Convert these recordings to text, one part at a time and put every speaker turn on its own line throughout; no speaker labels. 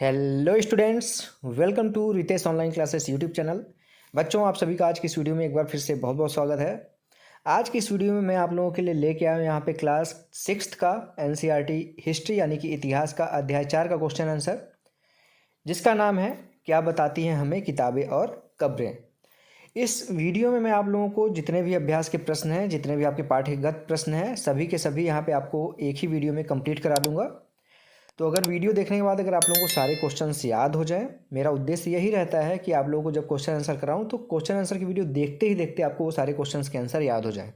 Hello students, welcome to Ritesh online classes YouTube channel. बच्चों, आप सभी का आज की इस वीडियो में एक बार फिर से बहुत बहुत स्वागत है। आज की इस वीडियो में मैं आप लोगों के लिए लेके आया हूँ यहाँ पे क्लास 6th का एनसीईआरटी हिस्ट्री यानी कि इतिहास का अध्याय 4 का क्वेश्चन आंसर, जिसका नाम है क्या बताती हैं हमें किताबें और कब्रें। इस वीडियो में मैं आप लोगों को जितने भी अभ्यास के प्रश्न हैं, जितने भी आपके पाठ्यगत प्रश्न हैं, सभी के सभी यहाँ पे आपको एक ही वीडियो में कंप्लीट करा दूंगा। तो अगर वीडियो देखने के बाद अगर आप लोगों को सारे क्वेश्चंस याद हो जाएं, मेरा उद्देश्य यही रहता है कि आप लोगों को जब क्वेश्चन आंसर कराऊं तो क्वेश्चन आंसर की वीडियो देखते ही देखते आपको वो सारे क्वेश्चंस के आंसर याद हो जाएं।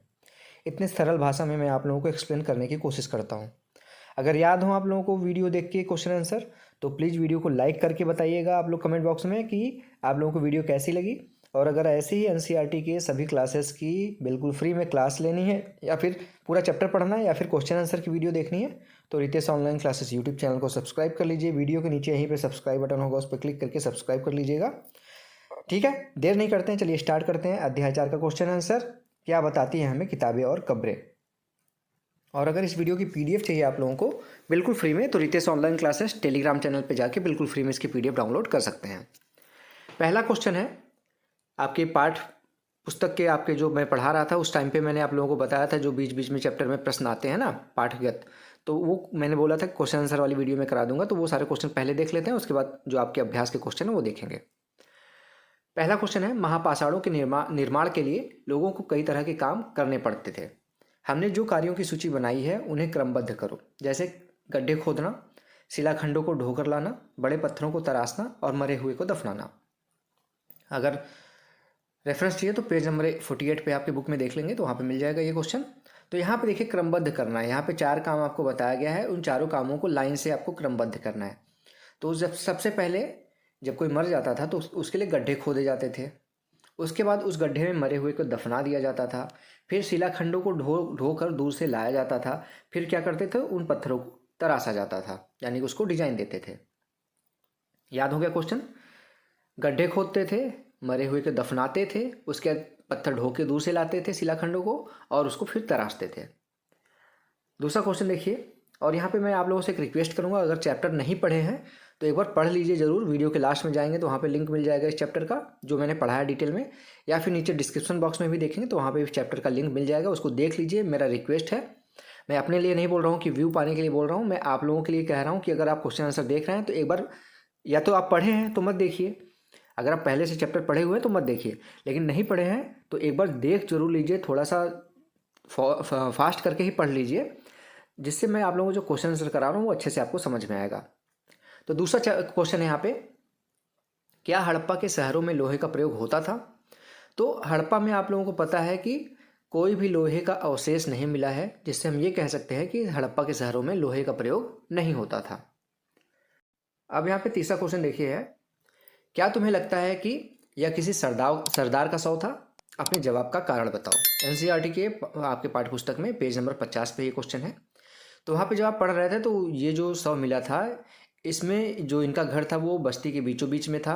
इतने सरल भाषा में मैं आप लोगों को एक्सप्लेन करने की कोशिश करता हूँ। अगर याद हो आप लोगों को वीडियो देख के क्वेश्चन आंसर, तो प्लीज़ वीडियो को लाइक करके बताइएगा आप लोग कमेंट बॉक्स में कि आप लोगों को वीडियो कैसी लगी। और अगर ऐसे ही एनसीईआरटी के सभी क्लासेस की बिल्कुल फ्री में क्लास लेनी है, या फिर पूरा चैप्टर पढ़ना है, या फिर क्वेश्चन आंसर की वीडियो देखनी है, तो Ritesh online classes YouTube channel को सब्सक्राइब कर लीजिए। वीडियो के नीचे यहीं पे सब्सक्राइब बटन होगा, उस पर क्लिक करके सब्सक्राइब कर लीजिएगा। ठीक है, देर नहीं करते हैं, चलिए स्टार्ट करते हैं। अध्याय 4 का क्वेश्चन आंसर, क्या बताती हैं हमें किताबें और कब्रें। और अगर इस वीडियो की पीडीएफ चाहिए आप लोगों को बिल्कुल फ्री में, तो Ritesh online classes Telegram channel पे जाके बिल्कुल फ्री में इसकी पीडीएफ डाउनलोड कर सकते हैं। पहला क्वेश्चन है, आपके पाठ पुस्तक के आपके जो मैं पढ़ा रहा था उस टाइम पे मैंने आप लोगों को बताया था, जो बीच बीच में चैप्टर में प्रश्न आते हैं ना पाठगत, तो वो मैंने बोला था क्वेश्चन आंसर वाली वीडियो में करा दूंगा। तो वो सारे क्वेश्चन पहले देख लेते हैं, उसके बाद जो आपके अभ्यास के क्वेश्चन है वो देखेंगे। पहला क्वेश्चन है, महापाषाणों के निर्माण के लिए लोगों को कई तरह के काम करने पड़ते थे। हमने जो कार्यों की सूची बनाई है उन्हें क्रमबद्ध करो। जैसे गड्ढे खोदना, शिलाखंडों को ढोकर लाना, बड़े पत्थरों को तराशना और मरे हुए को दफनाना। अगर रेफरेंस चाहिए तो पेज नंबर 48 पे आपके बुक में देख लेंगे, तो वहाँ पे मिल जाएगा ये क्वेश्चन। तो यहाँ पे देखिए क्रमबद्ध करना है। यहाँ पे 4 काम आपको बताया गया है, उन चारों कामों को लाइन से आपको क्रमबद्ध करना है। तो जब सबसे पहले जब कोई मर जाता था तो उसके लिए गड्ढे खोदे जाते थे। उसके बाद उस गड्ढे में मरे हुए को दफना दिया जाता था। फिर शिलाखंडों को ढो कर दूर से लाया जाता था। फिर क्या करते थे, उन पत्थरों को तराशा जाता था, यानी कि उसको डिजाइन देते थे। याद हो गया क्वेश्चन? गड्ढे खोदते थे, मरे हुए को दफनाते थे, उसके बाद पत्थर ढो के दूर से लाते थे शिलाखंडों को, और उसको फिर तराशते थे। दूसरा क्वेश्चन देखिए, और यहाँ पे मैं आप लोगों से एक रिक्वेस्ट करूँगा, अगर चैप्टर नहीं पढ़े हैं तो एक बार पढ़ लीजिए ज़रूर। वीडियो के लास्ट में जाएंगे तो वहाँ पे लिंक मिल जाएगा इस चैप्टर का, जो मैंने पढ़ा है डिटेल में, या फिर नीचे डिस्क्रिप्शन बॉक्स में भी देखेंगे तो वहाँ पे इस चैप्टर का लिंक मिल जाएगा, उसको देख लीजिए। मेरा रिक्वेस्ट है, मैं अपने लिए नहीं बोल रहा हूँ कि व्यू पाने के लिए बोल रहा हूँ, मैं आप लोगों के लिए कह रहा हूँ कि अगर आप क्वेश्चन आंसर देख रहे हैं तो एक बार, या तो आप पढ़े हैं तो मत देखिए, अगर आप पहले से चैप्टर पढ़े हुए हैं तो मत देखिए, लेकिन नहीं पढ़े हैं तो एक बार देख जरूर लीजिए, थोड़ा सा फास्ट करके ही पढ़ लीजिए, जिससे मैं आप लोगों को जो क्वेश्चन आंसर करा रहा हूँ वो अच्छे से आपको समझ में आएगा। तो दूसरा क्वेश्चन है यहाँ पे, क्या हड़प्पा के शहरों में लोहे का प्रयोग होता था? तो हड़प्पा में आप लोगों को पता है कि कोई भी लोहे का अवशेष नहीं मिला है, जिससे हम ये कह सकते हैं कि हड़प्पा के शहरों में लोहे का प्रयोग नहीं होता था। अब यहाँ पे तीसरा क्वेश्चन देखिए है, क्या तुम्हें लगता है कि यह किसी सरदार का शव था? अपने जवाब का कारण बताओ। एनसीईआरटी के आपके पाठ्य पुस्तक में पेज नंबर 50 पे ये क्वेश्चन है। तो वहाँ पे जब आप पढ़ रहे थे तो ये जो शव मिला था, इसमें जो इनका घर था वो बस्ती के बीचों बीच में था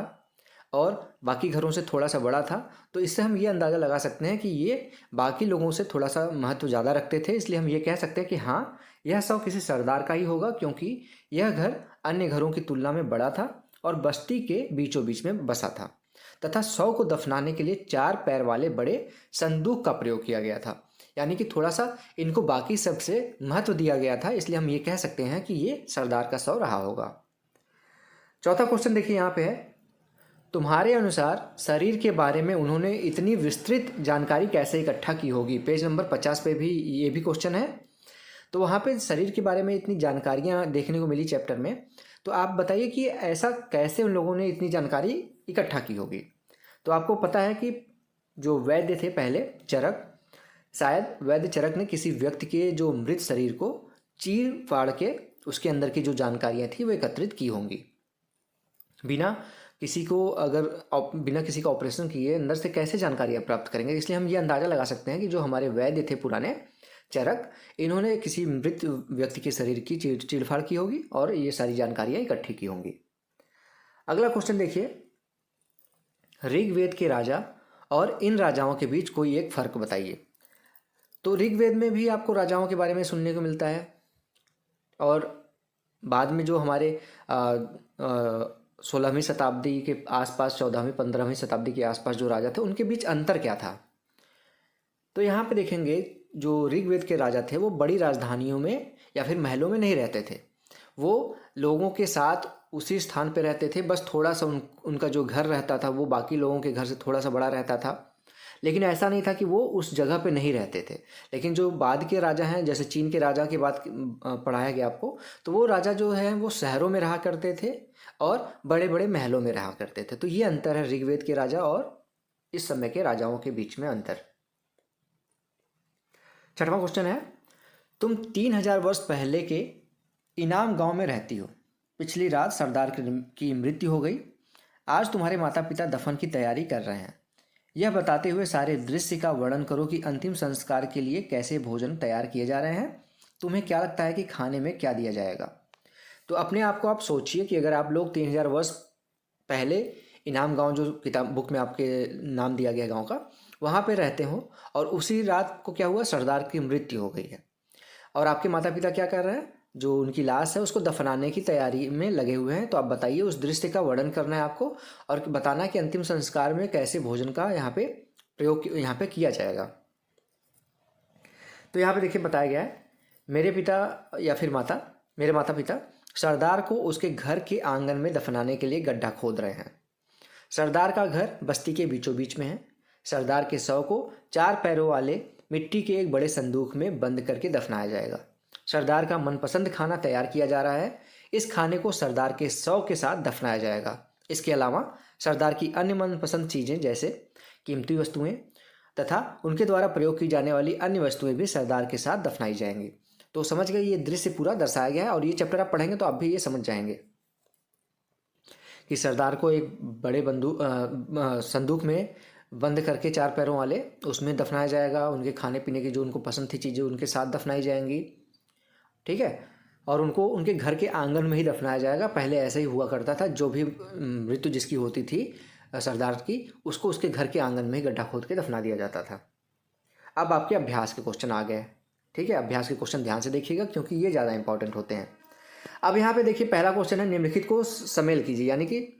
और बाकी घरों से थोड़ा सा बड़ा था। तो इससे हम ये अंदाज़ा लगा सकते हैं कि ये बाकी लोगों से थोड़ा सा महत्व ज़्यादा रखते थे, इसलिए हम ये कह सकते हैं कि हाँ, यह शव किसी सरदार का ही होगा, क्योंकि यह घर अन्य घरों की तुलना में बड़ा था और बस्ती के बीचों बीच में बसा था, तथा शव को दफनाने के लिए 4 पैर वाले बड़े संदूक का प्रयोग किया गया था, यानी कि थोड़ा सा इनको बाकी सबसे महत्व दिया गया था, इसलिए हम ये कह सकते हैं कि ये सरदार का शव रहा होगा। चौथा क्वेश्चन देखिए यहाँ पे है, तुम्हारे अनुसार शरीर के बारे में उन्होंने इतनी विस्तृत जानकारी कैसे इकट्ठा की होगी? पेज नंबर 50 पे भी ये भी क्वेश्चन है। तो वहाँ पे शरीर के बारे में इतनी जानकारियाँ देखने को मिली चैप्टर में, तो आप बताइए कि ऐसा कैसे उन लोगों ने इतनी जानकारी इकट्ठा की होगी। तो आपको पता है कि जो वैद्य थे पहले, चरक, शायद वैद्य चरक ने किसी व्यक्ति के जो मृत शरीर को चीर फाड़ के उसके अंदर की जो जानकारियाँ थी वो एकत्रित की होंगी। बिना किसी का ऑपरेशन किए अंदर से कैसे जानकारियाँ प्राप्त करेंगे? इसलिए हम ये अंदाज़ा लगा सकते हैं कि जो हमारे वैद्य थे पुराने चरक, इन्होंने किसी मृत व्यक्ति के शरीर की चीरफाड़ की होगी और ये सारी जानकारियाँ इकट्ठी की होंगी। अगला क्वेश्चन देखिए, ऋग्वेद के राजा और इन राजाओं के बीच कोई एक फर्क बताइए। तो ऋग्वेद में भी आपको राजाओं के बारे में सुनने को मिलता है, और बाद में जो हमारे 16वीं शताब्दी के आसपास, 14वीं 15वीं शताब्दी के आसपास जो राजा थे उनके बीच अंतर क्या था। तो यहाँ पे देखेंगे जो ऋग्वेद के राजा थे वो बड़ी राजधानियों में या फिर महलों में नहीं रहते थे, वो लोगों के साथ उसी स्थान पे रहते थे। बस थोड़ा सा उनका जो घर रहता था वो बाकी लोगों के घर से थोड़ा सा बड़ा रहता था, लेकिन ऐसा नहीं था कि वो उस जगह पे नहीं रहते थे। लेकिन जो बाद के राजा हैं, जैसे चीन के राजा की बात पढ़ाया गया आपको, तो वो राजा जो है वो शहरों में रहा करते थे और बड़े बड़े महलों में रहा करते थे। तो ये अंतर है ऋग्वेद के राजा और इस समय के राजाओं के बीच में अंतर। छठवां क्वेश्चन है, तुम 3000 वर्ष पहले के इनाम गांव में रहती हो। पिछली रात सरदार की मृत्यु हो गई। आज तुम्हारे माता पिता दफन की तैयारी कर रहे हैं। यह बताते हुए सारे दृश्य का वर्णन करो कि अंतिम संस्कार के लिए कैसे भोजन तैयार किए जा रहे हैं। तुम्हें क्या लगता है कि खाने में क्या दिया जाएगा। तो अपने आप को आप सोचिए कि अगर आप लोग 3000 वर्ष पहले इनाम गांव, जो किताब बुक में आपके नाम दिया गया गांव का, वहाँ पे रहते हो और उसी रात को क्या हुआ, सरदार की मृत्यु हो गई है और आपके माता पिता क्या कर रहे हैं, जो उनकी लाश है उसको दफनाने की तैयारी में लगे हुए हैं। तो आप बताइए, उस दृश्य का वर्णन करना है आपको और बताना है कि अंतिम संस्कार में कैसे भोजन का यहाँ पे प्रयोग यहाँ पे किया जाएगा। तो यहाँ पे देखिए बताया गया है, मेरे माता पिता सरदार को उसके घर के आंगन में दफनाने के लिए गड्ढा खोद रहे हैं। सरदार का घर बस्ती के बीचों बीच में है। सरदार के शव को 4 पैरों वाले मिट्टी के एक बड़े संदूक में बंद करके दफनाया जाएगा। सरदार का मनपसंद खाना तैयार किया जा रहा है। इस खाने को सरदार के शव के साथ दफनाया जाएगा। इसके अलावा सरदार की अन्य मनपसंद चीज़ें जैसे कीमती वस्तुएं तथा उनके द्वारा प्रयोग की जाने वाली अन्य वस्तुएं भी सरदार के साथ दफनाई जाएंगी। तो समझ गए, ये दृश्य पूरा दर्शाया गया है और ये चैप्टर आप पढ़ेंगे तो आप भी ये समझ जाएंगे कि सरदार को एक बड़े संदूक में बंद करके 4 पैरों वाले उसमें दफनाया जाएगा। उनके खाने पीने की जो उनको पसंद थी चीज़ें उनके साथ दफनाई जाएंगी, ठीक है, और उनको उनके घर के आंगन में ही दफनाया जाएगा। पहले ऐसा ही हुआ करता था, जो भी मृत्यु जिसकी होती थी सरदार की, उसको उसके घर के आंगन में ही गड्ढा खोद के दफना दिया जाता था। अब आपके अभ्यास के क्वेश्चन आ गए, ठीक है। अभ्यास के क्वेश्चन ध्यान से देखिएगा क्योंकि ये ज़्यादा इंपॉर्टेंट होते हैं। अब यहाँ पे देखिए पहला क्वेश्चन है, निम्नलिखित को सम्मेल कीजिए, यानी कि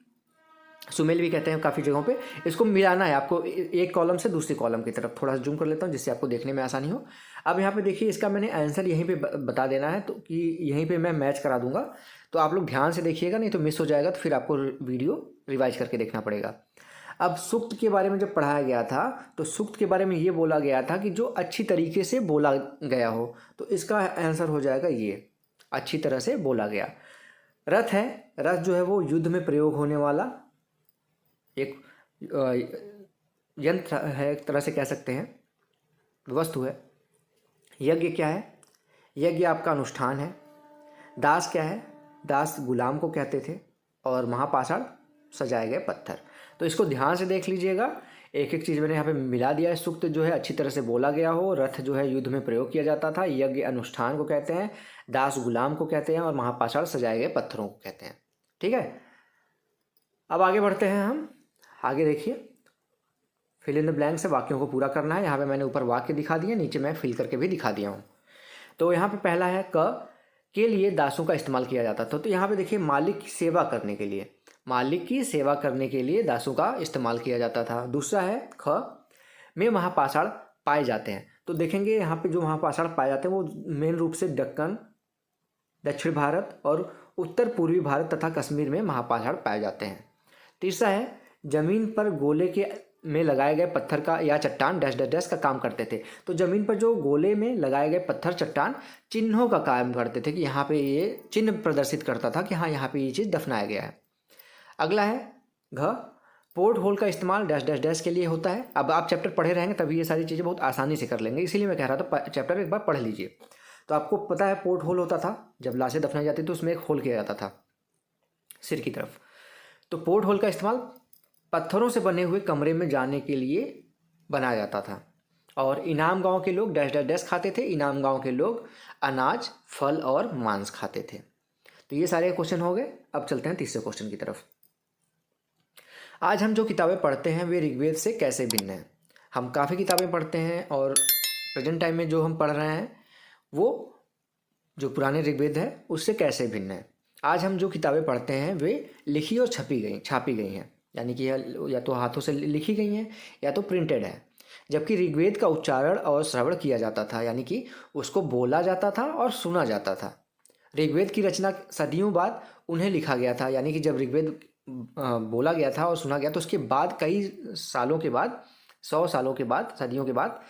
सुमेल भी कहते हैं काफ़ी जगहों पे। इसको मिलाना है आपको एक कॉलम से दूसरी कॉलम की तरफ। थोड़ा सा जूम कर लेता हूँ जिससे आपको देखने में आसानी हो। अब यहाँ पे देखिए इसका मैंने आंसर यहीं पे बता देना है, तो कि यहीं पे मैं मैच करा दूंगा। तो आप लोग ध्यान से देखिएगा, नहीं तो मिस हो जाएगा, तो फिर आपको वीडियो रिवाइज करके देखना पड़ेगा। अब सूक्त के बारे में जब पढ़ाया गया था तो सूक्त के बारे में ये बोला गया था कि जो अच्छी तरीके से बोला गया हो, तो इसका आंसर हो जाएगा ये, अच्छी तरह से बोला गया। रथ है, रथ जो है वो युद्ध में प्रयोग होने वाला एक यंत्र है, एक तरह से कह सकते हैं, वस्तु है। यज्ञ क्या है, यज्ञ आपका अनुष्ठान है। दास क्या है, दास गुलाम को कहते थे। और महापाषाण सजाए गए पत्थर। तो इसको ध्यान से देख लीजिएगा, एक एक चीज़ मैंने यहाँ पे मिला दिया है। सूक्त जो है अच्छी तरह से बोला गया हो, रथ जो है युद्ध में प्रयोग किया जाता था, यज्ञ अनुष्ठान को कहते हैं, दास गुलाम को कहते हैं और महापाषाण सजाए गए पत्थरों को कहते हैं, ठीक है। अब आगे बढ़ते हैं हम। आगे देखिए, फिल इन द ब्लैंक से वाक्यों को पूरा करना है। यहाँ पे मैंने ऊपर वाक्य दिखा दिए, नीचे मैं फिल करके भी दिखा दिया हूँ। तो यहाँ पे पहला है, क के लिए दासों का इस्तेमाल किया जाता था। तो यहाँ पे देखिए मालिक की सेवा करने के लिए, मालिक की सेवा करने के लिए दासों का इस्तेमाल किया जाता था। दूसरा है, ख में महापाषाण पाए जाते हैं। तो देखेंगे यहाँ पे जो महापाषाण पाए जाते हैं वो मेन रूप से दक्कन, दक्षिण भारत और उत्तर पूर्वी भारत तथा कश्मीर में महापाषाण पाए जाते हैं। तीसरा है, जमीन पर गोले के में लगाए गए पत्थर का या चट्टान डैश डैश डैश का काम करते थे। तो जमीन पर जो गोले में लगाए गए पत्थर चट्टान चिन्हों का काम करते थे, कि यहाँ पे ये चिन्ह प्रदर्शित करता था कि हाँ यहाँ पे ये चीज़ दफनाया गया है। अगला है, घ पोर्ट होल का इस्तेमाल डैश डैश डैश के लिए होता है। अब आप चैप्टर पढ़े रहेंगे तभी ये सारी चीज़ें बहुत आसानी से कर लेंगे, इसीलिए मैं कह रहा था चैप्टर एक बार पढ़ लीजिए। तो आपको पता है पोर्ट होल होता था, जब लाशें दफनाई जाती तो उसमें एक होल किया जाता था सिर की तरफ। तो पोर्ट होल का इस्तेमाल पत्थरों से बने हुए कमरे में जाने के लिए बनाया जाता था। और इनाम गांव के लोग डैश डैश डैश खाते थे। इनाम गांव के लोग अनाज, फल और मांस खाते थे। तो ये सारे क्वेश्चन हो गए। अब चलते हैं तीसरे क्वेश्चन की तरफ। आज हम जो किताबें पढ़ते हैं वे ऋग्वेद से कैसे भिन्न हैं। हम काफ़ी किताबें पढ़ते हैं और प्रेजेंट टाइम में जो हम पढ़ रहे हैं वो जो पुराने ऋग्वेद है उससे कैसे भिन्न है। आज हम जो किताबें पढ़ते हैं वे लिखी और छापी गई हैं, यानी कि या तो हाथों से लिखी गई हैं या तो प्रिंटेड है। जबकि ऋग्वेद का उच्चारण और श्रवण किया जाता था, यानी कि उसको बोला जाता था और सुना जाता था। ऋग्वेद की रचना सदियों बाद उन्हें लिखा गया था, यानी कि जब ऋग्वेद बोला गया था और सुना गया तो उसके बाद कई सालों के बाद, 100 सालों के बाद, सदियों के बाद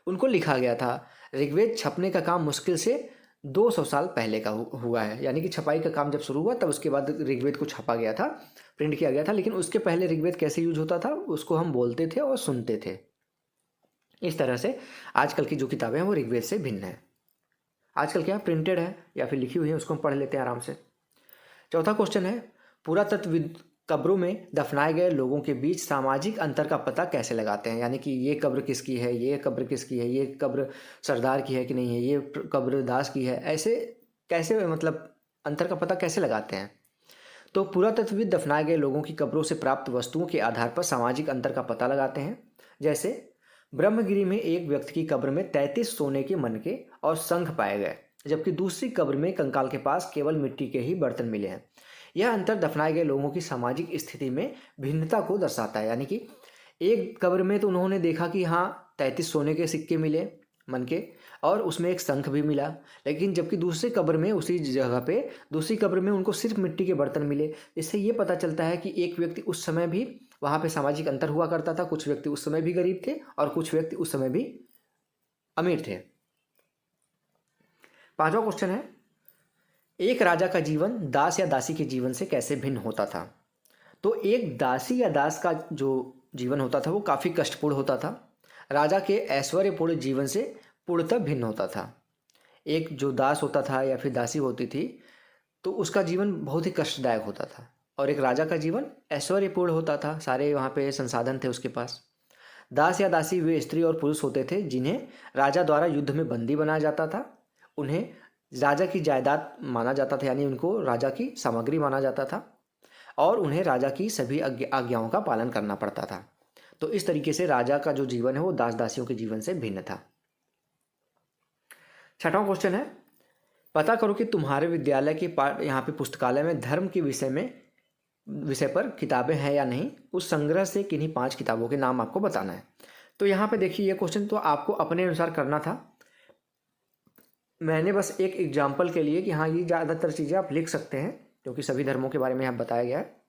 उनको लिखा गया था। ऋग्वेद छपने का काम मुश्किल से 200 साल पहले का हुआ है, यानी कि छपाई का काम जब शुरू हुआ तब उसके बाद ऋग्वेद को छपा गया था, प्रिंट किया गया था। लेकिन उसके पहले ऋग्वेद कैसे यूज होता था, उसको हम बोलते थे और सुनते थे। इस तरह से आजकल की जो किताबें हैं वो ऋग्वेद से भिन्न है। आजकल क्या प्रिंटेड है या फिर लिखी हुई है, उसको हम पढ़ लेते हैं आराम से। चौथा क्वेश्चन है, पुरातत्वविद कब्रों में दफनाए गए लोगों के बीच सामाजिक अंतर का पता कैसे लगाते हैं, यानी कि ये कब्र किसकी है, ये कब्र किसकी है, ये कब्र सरदार की है कि नहीं है, ये कब्र दास की है, ऐसे कैसे मतलब अंतर का पता कैसे लगाते हैं। तो पुरातत्वविद दफनाए गए लोगों की कब्रों से प्राप्त वस्तुओं के आधार पर सामाजिक अंतर का पता लगाते हैं। जैसे ब्रह्मगिरी में एक व्यक्ति की कब्र में 33 सोने के मनके और शंख पाए गए, जबकि दूसरी कब्र में कंकाल के पास केवल मिट्टी के ही बर्तन मिले हैं। यह अंतर दफनाए गए लोगों की सामाजिक स्थिति में भिन्नता को दर्शाता है, यानी कि एक कब्र में तो उन्होंने देखा कि हाँ 33 सोने के सिक्के मिले मन के और उसमें एक शंख भी मिला, लेकिन जबकि दूसरे कब्र में, उसी जगह पे दूसरी कब्र में उनको सिर्फ मिट्टी के बर्तन मिले। इससे ये पता चलता है कि एक व्यक्ति उस समय भी वहाँ पे सामाजिक अंतर हुआ करता था, कुछ व्यक्ति उस समय भी गरीब थे और कुछ व्यक्ति उस समय भी अमीर थे। पांचवा क्वेश्चन है, एक राजा का जीवन दास या दासी के जीवन से कैसे भिन्न होता था। तो एक दासी या दास का जो जीवन होता था वो काफ़ी कष्टपूर्ण होता था, राजा के ऐश्वर्यपूर्ण जीवन से पूर्णतः भिन्न होता था। एक जो दास होता था या फिर दासी होती थी तो उसका जीवन बहुत ही कष्टदायक होता था, और एक राजा का जीवन ऐश्वर्यपूर्ण होता था, सारे वहाँ पे संसाधन थे उसके पास। दास या दासी वे स्त्री और पुरुष होते थे जिन्हें राजा द्वारा युद्ध में बंदी बनाया जाता था, उन्हें राजा की जायदाद माना जाता था, यानी उनको राजा की सामग्री माना जाता था, और उन्हें राजा की सभी आज्ञाओं का पालन करना पड़ता था। तो इस तरीके से राजा का जो जीवन है वो दास दासियों के जीवन से भिन्न था। छठवां क्वेश्चन है, पता करो कि तुम्हारे विद्यालय के यहाँ पे पुस्तकालय में धर्म के विषय पर किताबें हैं या नहीं। उस संग्रह से किन्हीं 5 किताबों के नाम आपको बताना है। तो यहाँ पे देखिए ये क्वेश्चन तो आपको अपने अनुसार करना था, मैंने बस एक एग्जाम्पल के लिए कि हाँ ये ज़्यादातर चीज़ें आप लिख सकते हैं क्योंकि सभी धर्मों के बारे में यहाँ बताया गया है।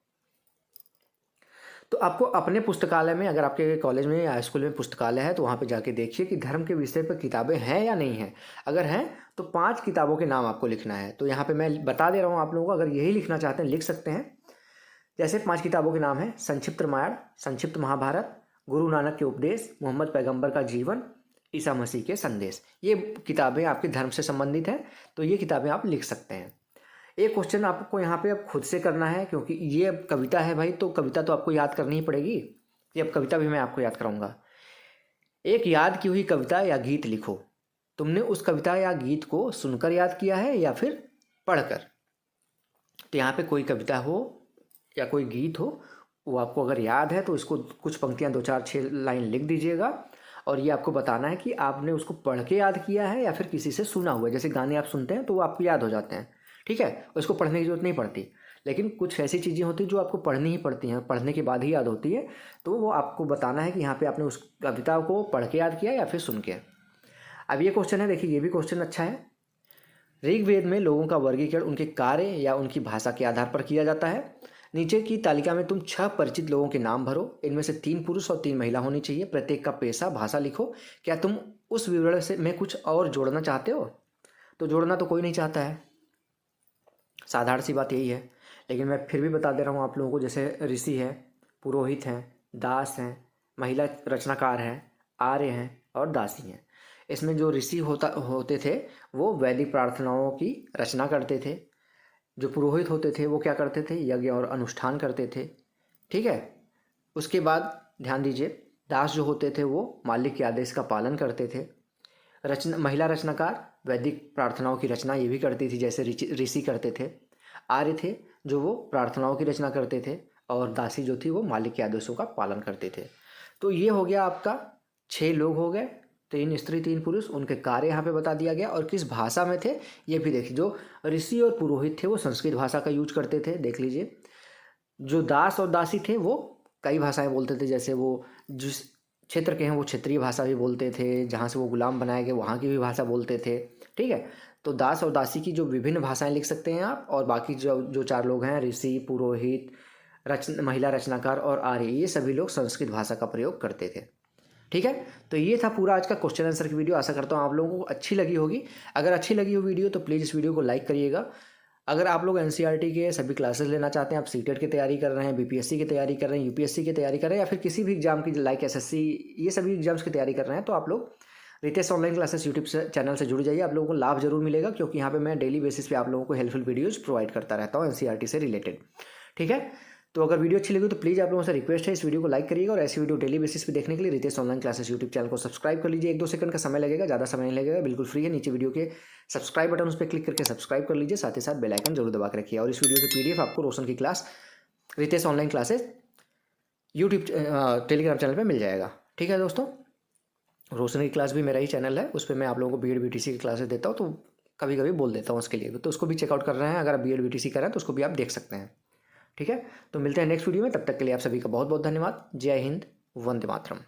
तो आपको अपने पुस्तकालय में, अगर आपके कॉलेज में या स्कूल में पुस्तकालय है तो वहाँ पे जाके देखिए कि धर्म के विषय पर किताबें हैं या नहीं हैं। अगर हैं तो 5 किताबों के नाम आपको लिखना है। तो यहाँ पे मैं बता दे रहा हूँ आप लोगों को, अगर यही लिखना चाहते हैं लिख सकते हैं। जैसे 5 किताबों के नाम हैं, संक्षिप्त रामायण, संक्षिप्त महाभारत, गुरु नानक के उपदेश, मोहम्मद पैगंबर का जीवन, ईसा मसीह के संदेश। ये किताबें आपके धर्म से संबंधित हैं, तो ये किताबें आप लिख सकते हैं। एक क्वेश्चन आपको यहाँ पे अब खुद से करना है क्योंकि ये अब कविता है भाई, तो कविता तो आपको याद करनी ही पड़ेगी। ये अब कविता भी मैं आपको याद कराऊंगा। एक याद की हुई कविता या गीत लिखो। तुमने उस कविता या गीत को सुनकर याद किया है या फिर पढ़कर। तो यहाँ पे कोई कविता हो या कोई गीत हो, वो आपको अगर याद है तो इसको कुछ पंक्तियाँ 2 4 6 लाइन लिख दीजिएगा, और ये आपको बताना है कि आपने उसको पढ़ के याद किया है या फिर किसी से सुना हुआ है। जैसे गाने आप सुनते हैं तो वो आपको याद हो जाते हैं, ठीक है, उसको पढ़ने की जरूरत नहीं पड़ती। लेकिन कुछ ऐसी चीज़ें होती हैं जो आपको पढ़नी ही पड़ती हैं, पढ़ने के बाद ही याद होती है। तो वो आपको बताना है कि यहाँ पे आपने उस कविता को पढ़ के याद किया या फिर सुन के। अब ये क्वेश्चन है, देखिए ये भी क्वेश्चन अच्छा है। ऋग्वेद में लोगों का वर्गीकरण उनके कार्य या उनकी भाषा के आधार पर किया जाता है। नीचे की तालिका में तुम 6 परिचित लोगों के नाम भरो। इनमें से 3 पुरुष और 3 महिला होनी चाहिए। प्रत्येक का पेशा, भाषा लिखो। क्या तुम उस विवरण से में कुछ और जोड़ना चाहते हो? तो जोड़ना तो कोई नहीं चाहता है, साधारण सी बात यही है, लेकिन मैं फिर भी बता दे रहा हूँ आप लोगों को। जैसे ऋषि हैं, पुरोहित हैं, दास हैं, महिला रचनाकार हैं, आर्य हैं और दासी हैं। इसमें जो ऋषि होते थे वो वैदिक प्रार्थनाओं की रचना करते थे। जो पुरोहित होते थे वो क्या करते थे, यज्ञ और अनुष्ठान करते थे, ठीक है। उसके बाद ध्यान दीजिए, दास जो होते थे वो मालिक के आदेश का पालन करते थे। महिला रचनाकार वैदिक प्रार्थनाओं की रचना ये भी करती थी जैसे ऋषि करते थे। आर्य थे जो वो प्रार्थनाओं की रचना करते थे, और दासी जो थी वो मालिक के आदेशों का पालन करते थे। तो ये हो गया आपका 6 लोग हो गए 3 स्त्री 3 पुरुष, उनके कार्य यहाँ पे बता दिया गया और किस भाषा में थे ये भी देखिए। जो ऋषि और पुरोहित थे वो संस्कृत भाषा का यूज करते थे, देख लीजिए। जो दास और दासी थे वो कई भाषाएं बोलते थे, जैसे वो जिस क्षेत्र के हैं वो क्षेत्रीय भाषा भी बोलते थे, जहाँ से वो गुलाम बनाए गए वहाँ की भी भाषा बोलते थे, ठीक है। तो दास और दासी की जो विभिन्न भाषाएं लिख सकते हैं आप, और बाकी जो जो 4 लोग हैं, ऋषि, पुरोहित, महिला रचनाकार और आर्य, ये सभी लोग संस्कृत भाषा का प्रयोग करते थे, ठीक है। तो ये था पूरा आज का क्वेश्चन आंसर की वीडियो। आशा करता हूँ आप लोगों को अच्छी लगी होगी। अगर अच्छी लगी हो वीडियो तो प्लीज़ इस वीडियो को लाइक करिएगा। अगर आप लोग एनसीईआरटी के सभी क्लासेस लेना चाहते हैं, आप सीटेट की तैयारी कर रहे हैं, बीपीएससी की तैयारी कर रहे हैं, यूपीएससी की तैयारी कर रहे हैं, या फिर किसी भी एग्जाम की लाइक एसएससी, ये सभी एग्जाम्स की तैयारी कर रहे हैं, तो आप लोग Ritesh online classes YouTube channel से जुड़ जाइए। आप लोगों को लाभ जरूर मिलेगा, क्योंकि यहाँ पे मैं डेली बेसिस पे आप लोगों को हेल्पफुल वीडियोज़ प्रोवाइड करता रहता हूँ एनसीईआरटी से रिलेटेड, ठीक है। तो अगर वीडियो अच्छी लगी तो प्लीज़ आप लोगों से रिक्वेस्ट है इस वीडियो को लाइक करिएगा, और ऐसी वीडियो डेली बेसिस पे देखने के लिए Ritesh online classes YouTube channel को सब्सक्राइब कर लीजिए। 1-2 सेकंड का समय लगेगा, ज़्यादा समय नहीं लगेगा, बिल्कुल फ्री है। नीचे वीडियो के सब्सक्राइब बटन उस पर क्लिक करके सब्सक्राइब कर लीजिए, साथ ही साथ बेल आइकन जरूर दबा के रखिए। और इस वीडियो की पीडीएफ आपको रोशन की class Ritesh online classes YouTube Telegram channel पर मिल जाएगा, ठीक है दोस्तों। रोशन की क्लास भी मेरा ही चैनल है, उस पर मैं आप लोगों को बीएड बीटीसी की क्लासेस देता हूँ, तो कभी कभी बोल देता हूँ उसके लिए, तो उसको भी चेकआउट कर रहे हैं। अगर आप बीएड बीटीसी कर रहे हैं तो उसको भी आप देख सकते हैं, ठीक है। तो मिलते हैं नेक्स्ट वीडियो में, तब तक के लिए आप सभी का बहुत बहुत धन्यवाद। जय हिंद, वंदे मातरम।